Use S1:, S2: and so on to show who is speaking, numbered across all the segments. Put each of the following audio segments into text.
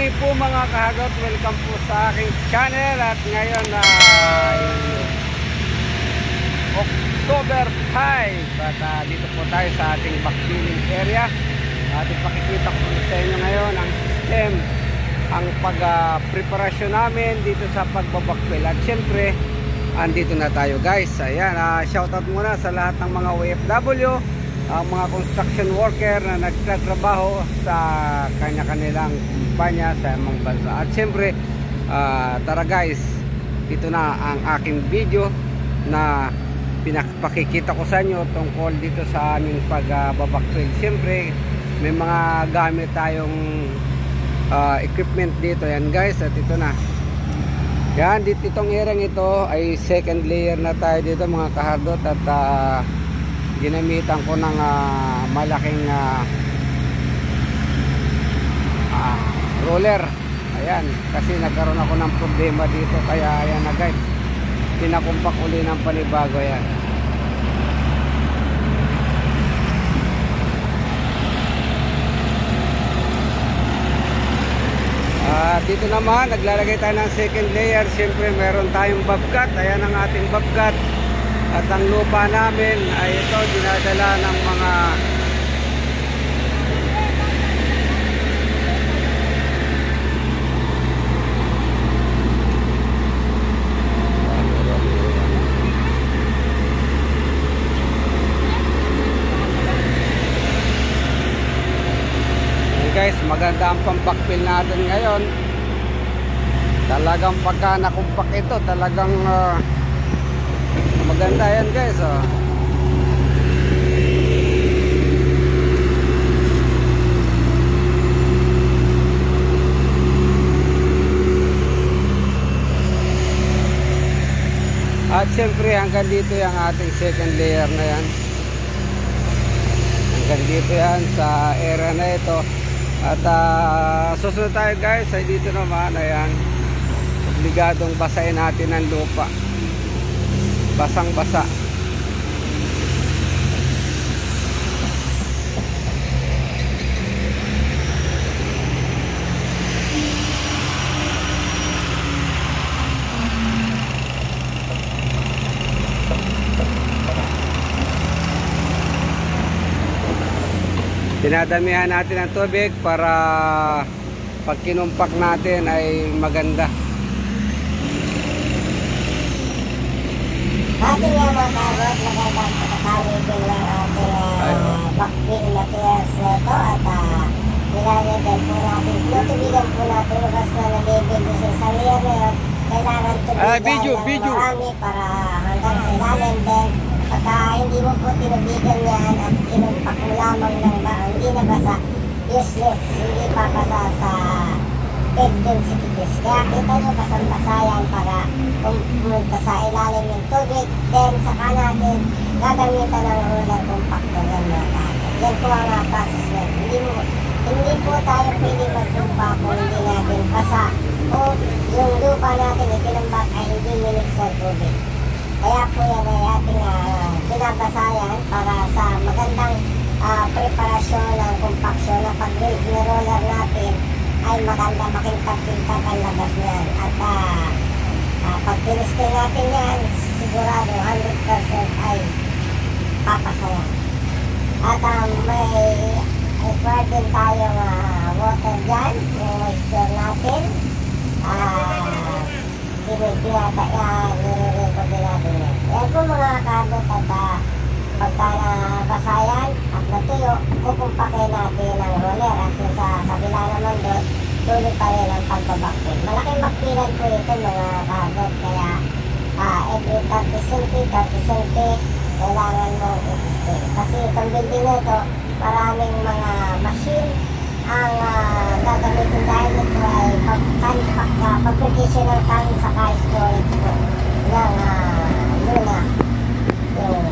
S1: morning po mga kahagot, welcome po sa aking channel. At ngayon ay October 5 at dito po tayo sa ating backfilling area. At ipakikita ko sa inyo ngayon ang system, ang pag-preparasyon namin dito sa pagbabackfill. At syempre andito na tayo guys. Ayan, shoutout muna sa lahat ng mga OFW, ang mga construction worker na nagtatrabaho sa kanya-kanilang kumpanya sa amang bansa. At syempre tara guys, ito na ang aking video na pinapakikita ko sa inyo tungkol dito sa aming pagbabackfill. Syempre may mga gamit tayong equipment dito yan guys. At ito na yan, dito itong area ito ay second layer na tayo dito mga kahardot. At ginamitan ko ng malaking roller. Ayan, kasi nagkaroon ako ng problema dito, kaya ayan na guys, pinakumpak uli ng panibago. Ayan, dito naman naglalagay tayo ng second layer. Siyempre meron tayong bobcat. Ayan ang ating bobcat. At ang lupa namin ay ito dinadala ng mga guys, maganda ang pang-backfill natin ngayon. Talagang pagka nakumpak ito, talagang maganda yan guys. At syempre hanggang dito yung ating second layer na yan. Hanggang dito yan sa area na ito. At susunod tayo guys ay dito naman. Ayan, obligadong basahin natin ang lupa, basang basa. Dinadamihan natin ang tubig para pag kinumpak natin ay maganda.
S2: Ating nga mga karot, magandang pagkakalibin ng ating backfill materials na ito. At nilalagay po natin, tinutubigan po natin lugas na nalibig doon sa isang layer na yun. Kailangan tubigan ng marami para hanggang sa ilalim din. Pagka hindi mo po tinubigan yan at kinumpak mo lamang ng hindi nabasa, useless, hindi papasa sa bed densities. Kaya kita nyo basang-basa yan para pumunta sa ilalim ng tubig. Then saka natin gagamitan ng roller compactor yan mga kahit. Yan po ang process na hindi po tayo pwede magtumpa kung hindi natin basa o yung lupa natin ikinumbak ay hindi minix ng tubig. Kaya po yan ay ating binabasayan para sa magandang preparasyon ng compaction na pag roller natin ay maganda, makintag-kintag ang labas niyan. At pag tinisting natin yan, sigurado 100% ay papasaya. At may required din tayong water dyan, yung moisture natin. Nire-record din natin yan. Yan po mga kabot. At pagka nabasayan at natuyo, kukumpakin natin ang roller. At sa kabila naman doon, tuloy pa rin ang pagbabackfill. Malaking backfillan po ito mga kabot. Kaya every 30 cm kailangan mo i-stay. Kasi itong building na ito, maraming mga machine ang gagamitin dahil ito ay pag-application ng tank sa storage po ng Luna, yung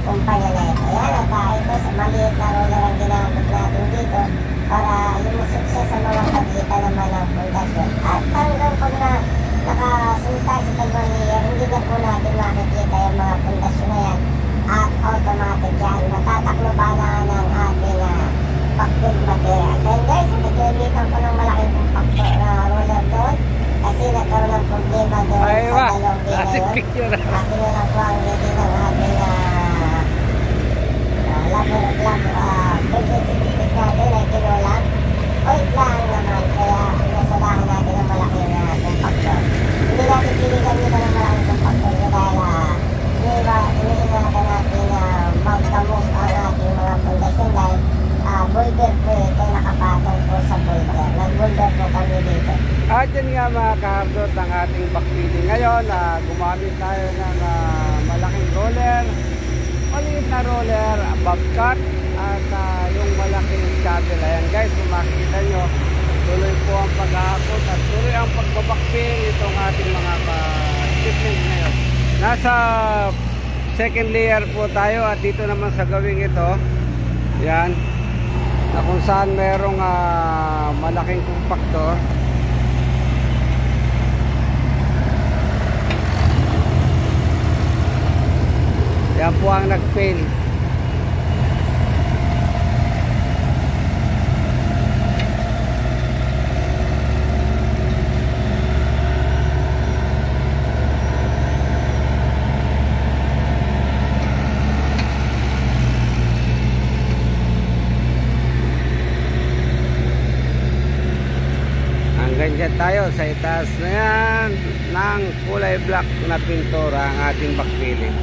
S2: kumpanya na ito. Yan, at ito sa maliit na roller ang ginamit natin dito para lumusukses sa mga pagitan naman ng pundasyon. At hanggang pag nakasunod tayo sa tagong layer, hindi na po natin makikita yung mga pundasyon na yan. At automatic yan, matataklo ba na ng ating backfill material. So guys, nagkilitan ko ng malaking compactor
S1: Picture.
S2: Atin na lang po ang rating ng ating pregnancy tickets natin ay kinulang. Oit lang naman, kaya pinasalahan natin ang malaking compactor. Hindi natin piligan nito ng malaking compactor dahil iniingatan natin magtamok ang ating mga pundasyon dahil boulder po ito nakapatong po sa boulder. Nag-boulder po kami dito.
S1: At yun nga mga kahardot ang ating backfilling ngayon. Gumamit tayo ng malaking roller, maliit na roller, bobcat, at yung malaking shovel. Ayan guys, kung makikita nyo, tuloy po ang pag-aakot at tuloy ang pagbabakfill itong ating mga shipment ngayon. Nasa second layer po tayo at dito naman sa gawing ito, yan, na kung saan merong malaking compactor. Yan po ang nag-fail. Hanggang dyan tayo sa itaas na yan ng kulay black na pintura ang ating backfilling.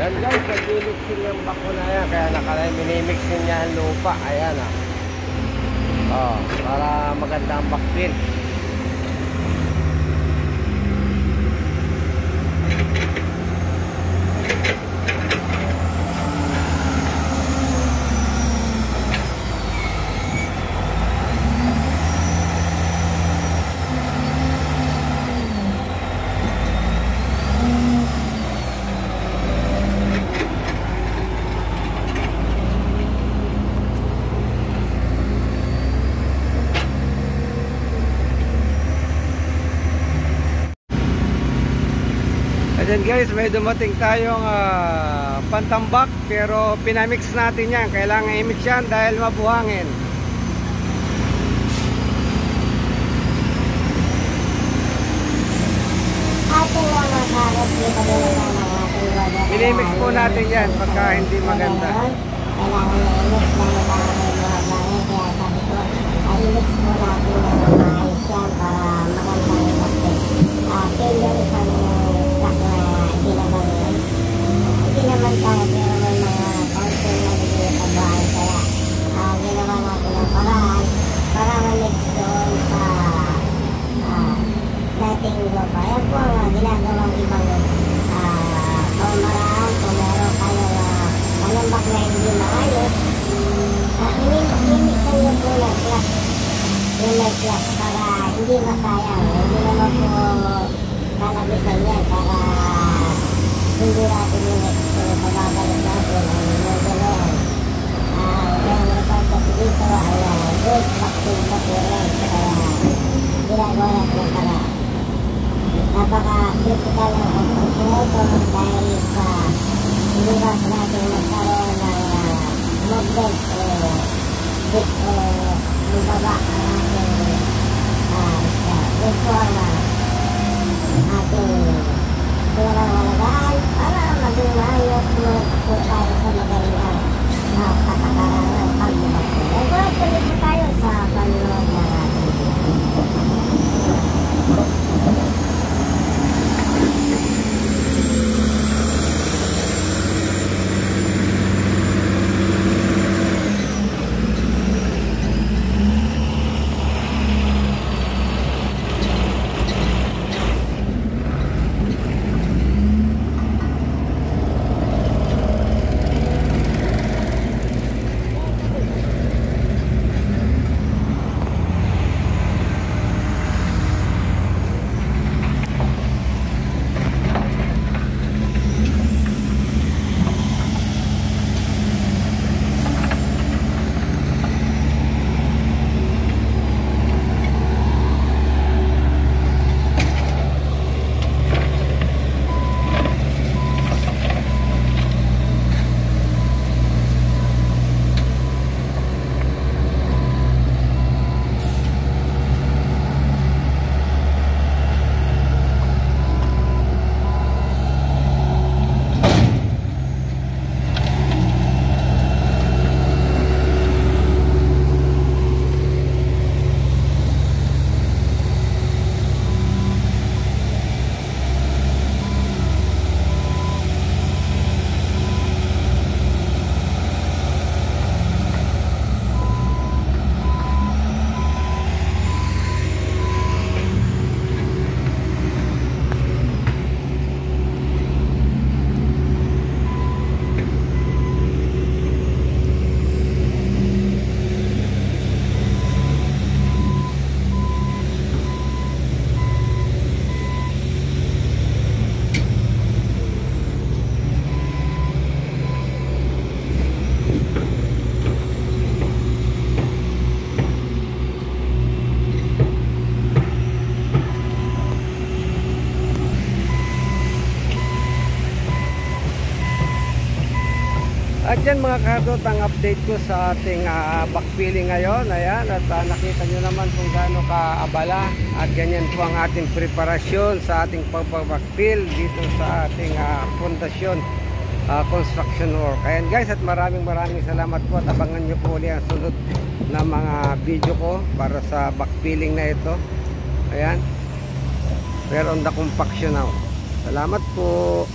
S1: Yan guys, nag-mixing yung bako na yan. Kaya minimixing niya ang lupa. Ayan para maganda ang backfill. Ayan guys, may dumating tayong pantambak pero pinamix natin yan. Kailangan i-mix yan dahil mabuhangin. Minimix po natin yan pagka hindi maganda.
S2: Kailangan i-mix dahil may mabuhangin. Kaya sabi ko, i-mix po natin ng maayos yan para maganda yung pagkain. Failure isang ginagawa. Hindi naman tayo pero may mga konting nagiging kabuhay kaya ginawa natin ang paraan para ma-mix doon sa dating lupa. Yan po ang ginagawang ibang pamaraan kung meron kayong manambak na hindi maayos. Imiksan nyo po ng class yung may class para hindi masayang. Hindi naman po kalabisan yan para hindi natin yung pababalik natin ang modulon. Yung report kasi dito ay good vaccine materials kaya ginagawa natin ang para napaka-critical ng pagpunsunod dahil sa iwas natin magkaroon ng movement o bumaba ang ating isda. Yun po ang ating pinangangalaan para maging maayos po tayo sa magaling
S1: At yan mga kardot, ang update ko sa ating backfilling ngayon. Ayan, at nakita nyo naman kung gaano kaabala. At ganyan po ang ating preparasyon sa ating pagbabackfill dito sa ating pundasyon construction work. Ayan guys, at maraming salamat po. At abangan nyo po ulit ang sunod na mga video ko para sa backfilling na ito. Ayan, we're on the compaction now. Salamat po.